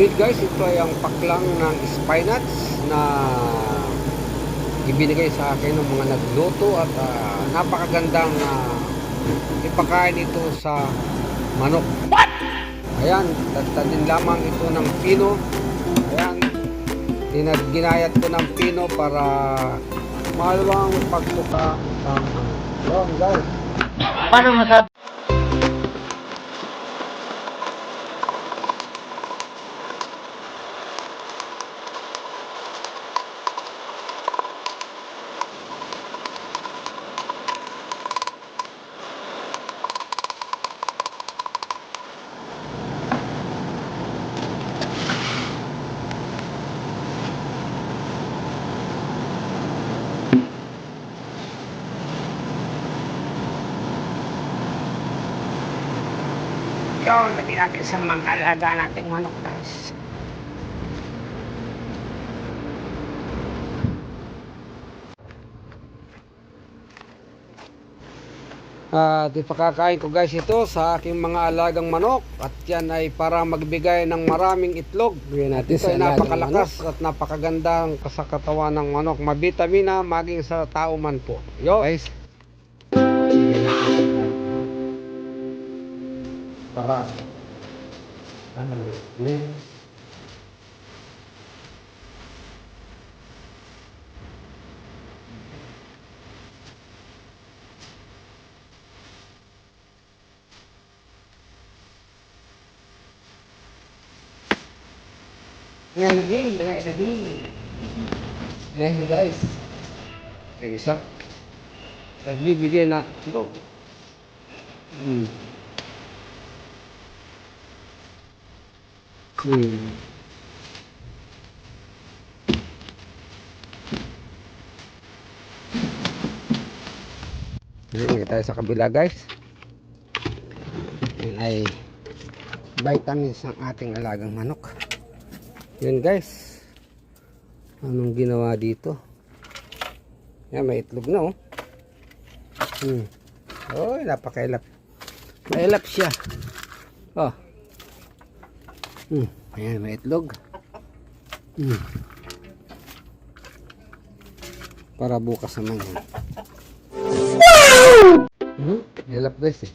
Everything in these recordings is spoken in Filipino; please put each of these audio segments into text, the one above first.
Guys, ito ay ang paklang ng spinach na ibinigay sa akin ng mga nagluto at napakagandang ipakain ito sa manok. What? Ayan, tagtadin lamang ito ng pino. Ayan, ginayat ko ng pino para maluwang pagtuka ng manok. Guys, Paano masabi? Yun, lagyan natin sa mga alaga nating manok, guys. ipakakain ko guys ito sa aking mga alagang manok at yan ay para magbigay ng maraming itlog. Ito ay napakalakas at napakagandang sa katawan ng manok, mabitamina maging sa tao man po. Yo guys, para Ngayon, guys, isa nagbibigay na ito. Hindi tayo sa kabila guys. Yan ay vitamins ng ating alagang manok. Yan guys, anong ginawa dito? Yan, may itlog na oh. Oh, napakailap. Mailap siya. Oh. Ayan, may itlog. Para bukas naman yan. Ilap guys eh.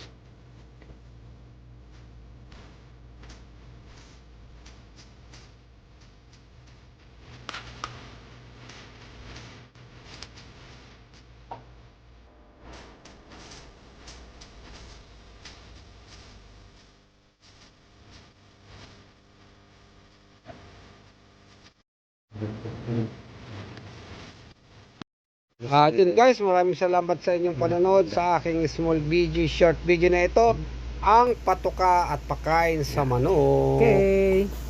Yun guys, maraming salamat sa inyong panonood sa aking small video, short video na ito, ang patuka at pakain sa manok. Okay.